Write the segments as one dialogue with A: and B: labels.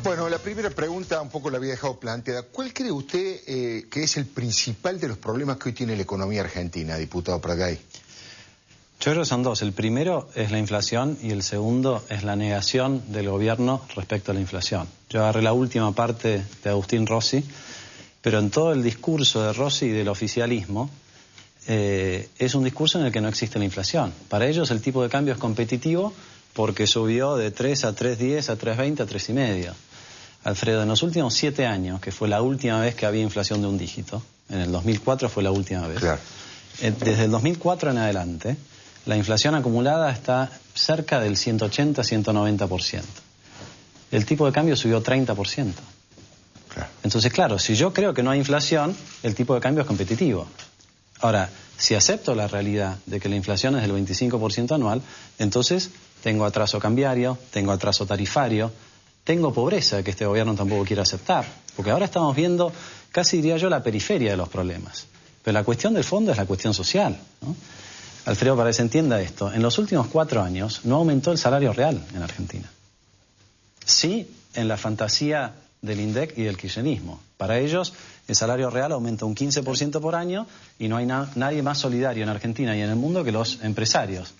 A: Bueno, la primera pregunta un poco la había dejado planteada. ¿Cuál cree usted que es el principal de los problemas que hoy tiene la economía argentina, diputado Pratgay?
B: Yo creo que son dos. El primero es la inflación y el segundo es la negación del gobierno respecto a la inflación. Yo agarré la última parte de Agustín Rossi, pero en todo el discurso de Rossi y del oficialismo es un discurso en el que no existe la inflación. Para ellos el tipo de cambio es competitivo porque subió de 3 a 3.10 a 3.20 a 3.5. Alfredo, en los últimos 7 años, que fue la última vez que había inflación de un dígito, en el 2004 fue la última vez. Claro. Desde el 2004 en adelante, la inflación acumulada está cerca del 180-190%. El tipo de cambio subió 30%. Claro. Entonces, claro, si yo creo que no hay inflación, el tipo de cambio es competitivo. Ahora, si acepto la realidad de que la inflación es del 25% anual, entonces tengo atraso cambiario, tengo atraso tarifario, tengo pobreza que este gobierno tampoco quiere aceptar. Porque ahora estamos viendo, casi diría yo, la periferia de los problemas. Pero la cuestión del fondo es la cuestión social, ¿no? Alfredo, para que se entienda esto, en los últimos 4 años no aumentó el salario real en Argentina. Sí, en la fantasía del INDEC y del kirchnerismo. Para ellos, el salario real aumenta un 15% por año y no hay nadie más solidario en Argentina y en el mundo que los empresarios,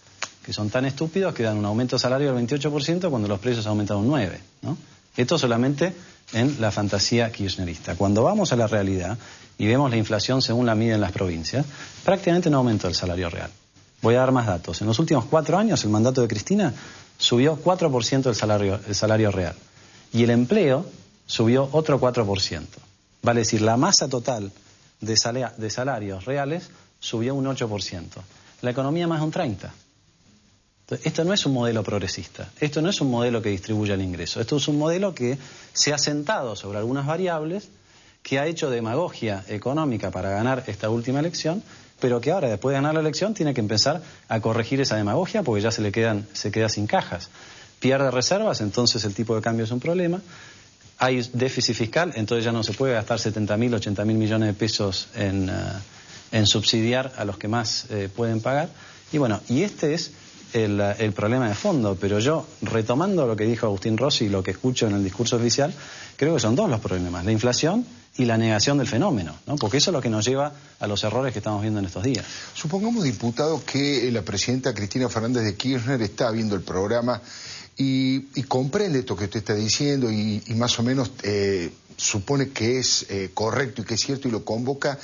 B: que son tan estúpidos que dan un aumento de salario del 28% cuando los precios aumentan un 9%, ¿no? Esto solamente en la fantasía kirchnerista. Cuando vamos a la realidad y vemos la inflación según la miden las provincias, prácticamente no aumentó el salario real. Voy a dar más datos. En los últimos 4 años, el mandato de Cristina subió 4% el salario real. Y el empleo subió otro 4%. Vale decir, la masa total de salarios reales subió un 8%. La economía más de un 30%. Entonces, esto no es un modelo progresista. Esto no es un modelo que distribuya el ingreso. Esto es un modelo que se ha sentado sobre algunas variables, que ha hecho demagogia económica para ganar esta última elección, pero que ahora, después de ganar la elección, tiene que empezar a corregir esa demagogia porque ya se queda sin cajas. Pierde reservas, entonces el tipo de cambio es un problema. Hay déficit fiscal, entonces ya no se puede gastar 70.000, 80.000 millones de pesos en subsidiar a los que más pueden pagar. Y bueno, y este es el problema de fondo, pero yo, retomando lo que dijo Agustín Rossi y lo que escucho en el discurso oficial, creo que son dos los problemas, la inflación y la negación del fenómeno, ¿no? Porque eso es lo que nos lleva a los errores que estamos viendo en estos días.
A: Supongamos, diputado, que la presidenta Cristina Fernández de Kirchner está viendo el programa y comprende esto que usted está diciendo y más o menos supone que es correcto y que es cierto y lo convoca.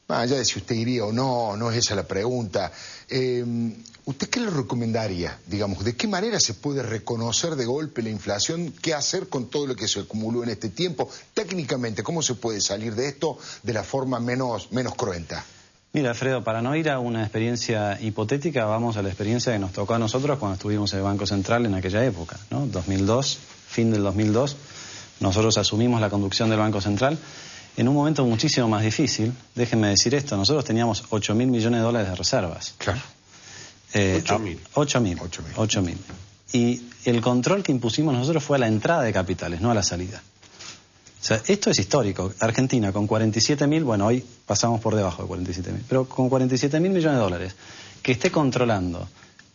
A: Más allá de si usted iría o no, no es esa la pregunta. ¿Usted qué le recomendaría? Digamos, ¿de qué manera se puede reconocer de golpe la inflación? ¿Qué hacer con todo lo que se acumuló en este tiempo? Técnicamente, ¿cómo se puede salir de esto de la forma menos cruenta?
B: Mira, Alfredo, para no ir a una experiencia hipotética, vamos a la experiencia que nos tocó a nosotros cuando estuvimos en el Banco Central en aquella época, ¿no? 2002, fin del 2002, nosotros asumimos la conducción del Banco Central. En un momento muchísimo más difícil, déjenme decir esto, nosotros teníamos 8.000 millones de dólares de reservas.
A: Claro.
B: 8.000. Y el control que impusimos nosotros fue a la entrada de capitales, no a la salida. O sea, esto es histórico. Argentina con 47.000, bueno, hoy pasamos por debajo de 47.000, pero con 47.000 millones de dólares, que esté controlando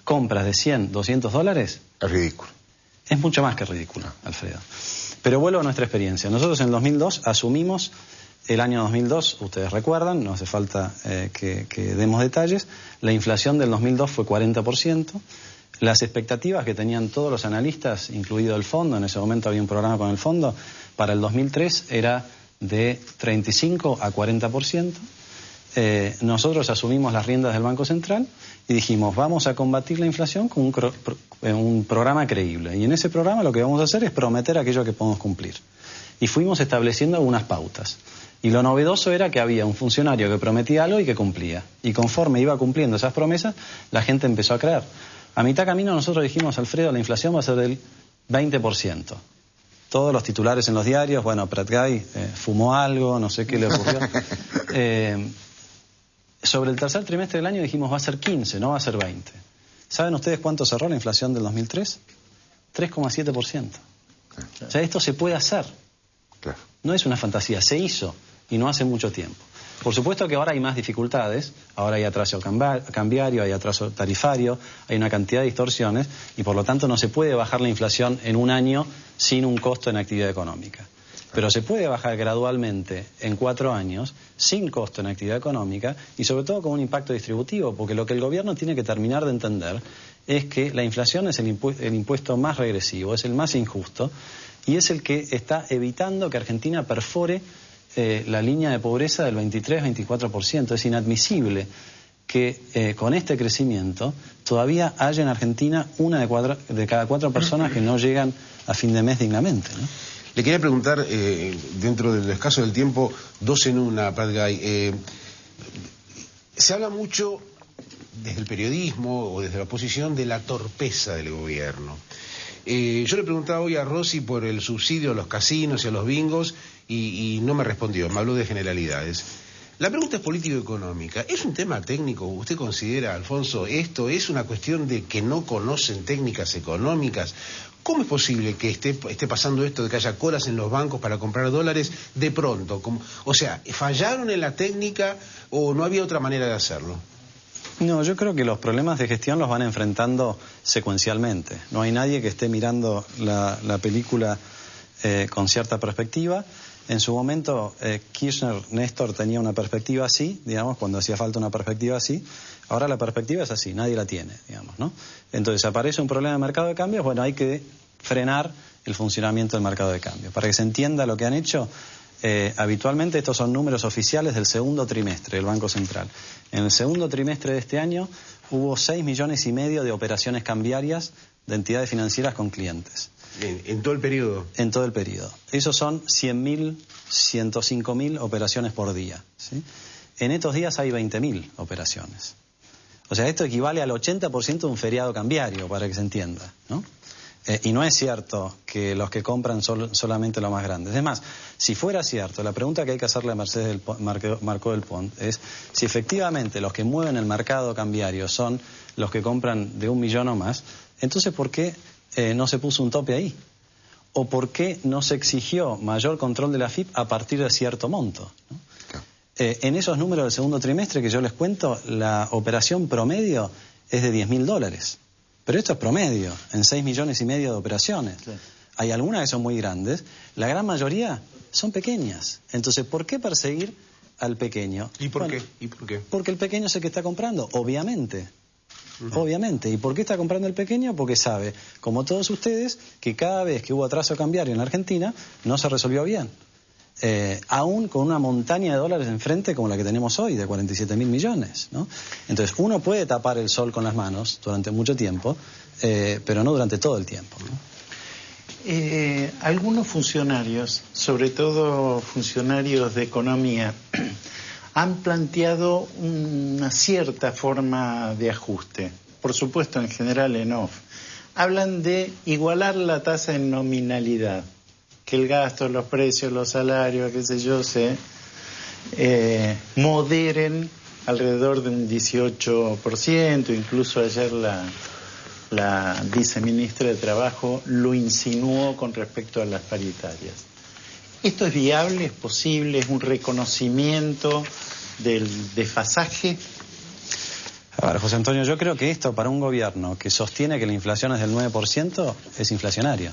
B: compras de 100, 200 dólares...
A: Es ridículo.
B: Es mucho más que ridículo, Alfredo. Pero vuelvo a nuestra experiencia. Nosotros en el 2002 asumimos el año 2002, ustedes recuerdan, no hace falta que demos detalles, la inflación del 2002 fue 40%, las expectativas que tenían todos los analistas, incluido el fondo, en ese momento había un programa con el fondo, para el 2003 era de 35 a 40%. Nosotros asumimos las riendas del Banco Central y dijimos, vamos a combatir la inflación con un programa creíble. Y en ese programa lo que vamos a hacer es prometer aquello que podemos cumplir. Y fuimos estableciendo algunas pautas. Y lo novedoso era que había un funcionario que prometía algo y que cumplía. Y conforme iba cumpliendo esas promesas, la gente empezó a creer. A mitad camino nosotros dijimos, Alfredo, la inflación va a ser del 20%. Todos los titulares en los diarios, bueno, Pratgay fumó algo, no sé qué le ocurrió. Sobre el tercer trimestre del año dijimos va a ser 15, no va a ser 20. ¿Saben ustedes cuánto cerró la inflación del 2003? 3,7%. O sea, esto se puede hacer.
A: Claro.
B: No es una fantasía, se hizo y no hace mucho tiempo. Por supuesto que ahora hay más dificultades, ahora hay atraso cambiario, hay atraso tarifario, hay una cantidad de distorsiones y por lo tanto no se puede bajar la inflación en un año sin un costo en actividad económica. Pero se puede bajar gradualmente en 4 años sin costo en actividad económica y sobre todo con un impacto distributivo, porque lo que el gobierno tiene que terminar de entender es que la inflación es el impuesto más regresivo, es el más injusto y es el que está evitando que Argentina perfore la línea de pobreza del 23-24%. Es inadmisible que con este crecimiento todavía haya en Argentina una de cada 4 personas que no llegan a fin de mes dignamente, ¿no?
C: Le quería preguntar, dentro del escaso del tiempo, 2 en 1, Pat Guy. Se habla mucho desde el periodismo o desde la oposición de la torpeza del gobierno. Yo le preguntaba hoy a Rossi por el subsidio a los casinos y a los bingos y no me respondió, me habló de generalidades. La pregunta es político-económica. ¿Es un tema técnico? ¿Usted considera, Alfonso, esto es una cuestión de que no conocen técnicas económicas? ¿Cómo es posible que esté pasando esto de que haya colas en los bancos para comprar dólares de pronto? O sea, ¿fallaron en la técnica o no había otra manera de hacerlo?
B: No, yo creo que los problemas de gestión los van enfrentando secuencialmente. No hay nadie que esté mirando la película con cierta perspectiva. En su momento, Kirchner, Néstor, tenía una perspectiva así, digamos, cuando hacía falta una perspectiva así. Ahora la perspectiva es así, nadie la tiene, digamos, ¿no? Entonces, aparece un problema de mercado de cambios, bueno, hay que frenar el funcionamiento del mercado de cambios. Para que se entienda lo que han hecho, habitualmente estos son números oficiales del segundo trimestre del Banco Central. En el segundo trimestre de este año hubo 6,5 millones de operaciones cambiarias de entidades financieras con clientes.
C: ¿En todo el periodo?
B: En todo el periodo. Esos son 100.000, 105.000 operaciones por día, ¿sí? En estos días hay 20.000 operaciones. O sea, esto equivale al 80% de un feriado cambiario, para que se entienda, ¿no? Y no es cierto que los que compran son solamente los más grandes. Es más, si fuera cierto, la pregunta que hay que hacerle a Mercedes Marcó del Pont es si efectivamente los que mueven el mercado cambiario son los que compran de 1 millón o más, entonces ¿por qué no se puso un tope ahí? ¿O por qué no se exigió mayor control de la AFIP a partir de cierto monto, ¿no? En esos números del segundo trimestre que yo les cuento, la operación promedio es de $10.000. Pero esto es promedio, en 6,5 millones de operaciones. Sí. Hay algunas que son muy grandes, la gran mayoría son pequeñas. Entonces, ¿por qué perseguir al pequeño?
C: ¿Y por qué?
B: Porque el pequeño es el que está comprando, obviamente. Obviamente. ¿Y por qué está comprando el pequeño? Porque sabe, como todos ustedes, que cada vez que hubo atraso cambiario en la Argentina, no se resolvió bien. Aún con una montaña de dólares enfrente como la que tenemos hoy, de 47.000 millones, ¿no? Entonces, uno puede tapar el sol con las manos durante mucho tiempo, pero no durante todo el tiempo, ¿no?
D: Algunos funcionarios, sobre todo funcionarios de economía, han planteado una cierta forma de ajuste, por supuesto en general en off. Hablan de igualar la tasa en nominalidad, que el gasto, los precios, los salarios, qué sé yo, se moderen alrededor de un 18%, incluso ayer la viceministra de Trabajo lo insinuó con respecto a las paritarias. ¿Esto es viable, es posible, es un reconocimiento del desfasaje?
B: A ver, José Antonio, yo creo que esto para un gobierno que sostiene que la inflación es del 9% es inflacionario.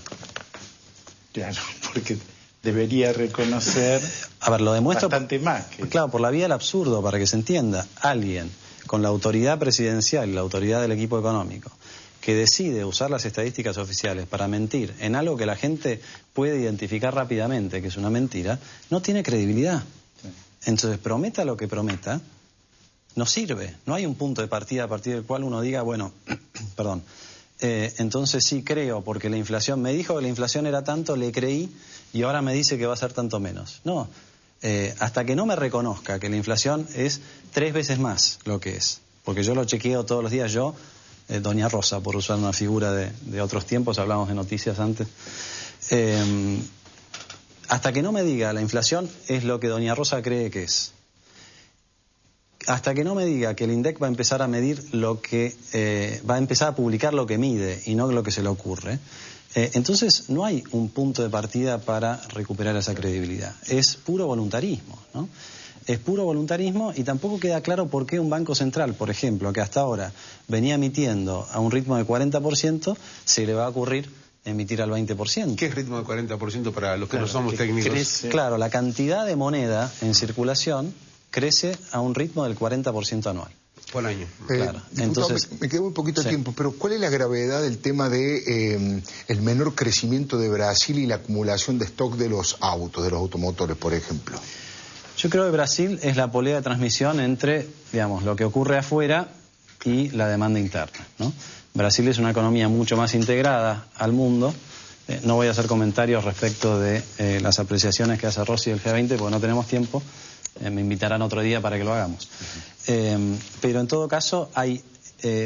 D: Claro, porque debería reconocer
B: a ver, lo demuestro
D: bastante más.
B: Claro, por la vía del absurdo, para que se entienda. Alguien con la autoridad presidencial y la autoridad del equipo económico que decide usar las estadísticas oficiales para mentir en algo que la gente puede identificar rápidamente, que es una mentira, no tiene credibilidad. Sí. Entonces, prometa lo que prometa, no sirve. No hay un punto de partida a partir del cual uno diga, bueno, perdón, entonces sí creo, porque la inflación, me dijo que la inflación era tanto, le creí, y ahora me dice que va a ser tanto menos. No, hasta que no me reconozca que la inflación es 3 veces más lo que es, porque yo lo chequeo todos los días, yo, Doña Rosa, por usar una figura de otros tiempos, hablamos de noticias antes, hasta que no me diga la inflación es lo que Doña Rosa cree que es, hasta que no me diga que el INDEC va a empezar a medir lo que, va a empezar a publicar lo que mide y no lo que se le ocurre, entonces no hay un punto de partida para recuperar esa credibilidad. Es puro voluntarismo, ¿no? es puro voluntarismo y tampoco queda claro por qué un banco central, por ejemplo, que hasta ahora venía emitiendo a un ritmo de 40%, se le va a ocurrir emitir al 20%.
C: ¿Qué es ritmo de 40% para los que no somos técnicos?
D: Crece.
B: Claro, la cantidad de moneda en circulación crece a un ritmo del 40% anual.
C: Por año.
B: Claro.
A: Diputado,
B: Entonces,
A: me queda muy poquito
B: sí.
A: tiempo, pero ¿cuál es la gravedad del tema de el menor crecimiento de Brasil y la acumulación de stock de los autos, de los automotores, por ejemplo?
B: Yo creo que Brasil es la polea de transmisión entre, digamos, lo que ocurre afuera y la demanda interna, ¿no? Brasil es una economía mucho más integrada al mundo. No voy a hacer comentarios respecto de las apreciaciones que hace Rossi del G20 porque no tenemos tiempo. Me invitarán otro día para que lo hagamos. Pero en todo caso hay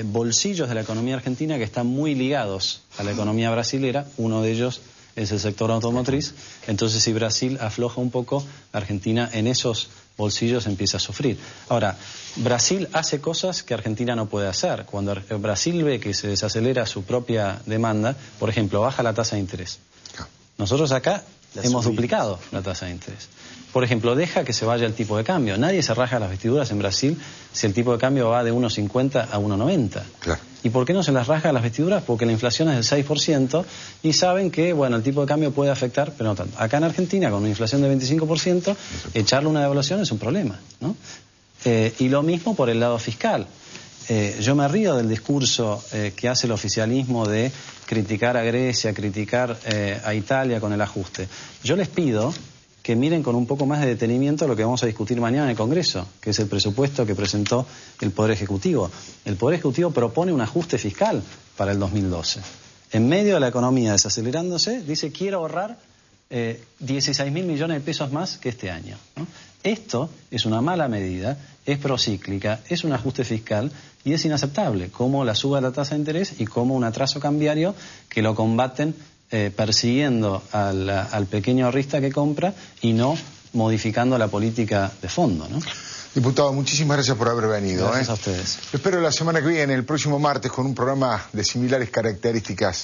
B: bolsillos de la economía argentina que están muy ligados a la economía brasilera. Uno de ellos es el sector automotriz. Entonces, si Brasil afloja un poco, Argentina en esos bolsillos empieza a sufrir. Ahora, Brasil hace cosas que Argentina no puede hacer. Cuando Brasil ve que se desacelera su propia demanda, por ejemplo, baja la tasa de interés. Nosotros acá hemos duplicado la tasa de interés. Por ejemplo, deja que se vaya el tipo de cambio. Nadie se rasga las vestiduras en Brasil si el tipo de cambio va de 1,50 a 1,90.
A: Claro.
B: ¿Y por qué no se las rasga las vestiduras? Porque la inflación es del 6% y saben que, bueno, el tipo de cambio puede afectar, pero no tanto. Acá en Argentina, con una inflación de 25%, echarle una devaluación es un problema, ¿no? Y lo mismo por el lado fiscal. Yo me río del discurso que hace el oficialismo de criticar a Grecia, criticar a Italia con el ajuste. Yo les pido que miren con un poco más de detenimiento lo que vamos a discutir mañana en el Congreso, que es el presupuesto que presentó el Poder Ejecutivo. El Poder Ejecutivo propone un ajuste fiscal para el 2012. En medio de la economía desacelerándose, dice quiero ahorrar 16.000 millones de pesos más que este año, ¿no? Esto es una mala medida, es procíclica, es un ajuste fiscal y es inaceptable, como la suba de la tasa de interés y como un atraso cambiario que lo combaten persiguiendo al pequeño ahorrista que compra y no modificando la política de fondo, ¿no?
A: Diputado, muchísimas gracias por haber venido.
B: Gracias a ustedes.
A: Lo espero la semana que viene, el próximo martes, con un programa de similares características.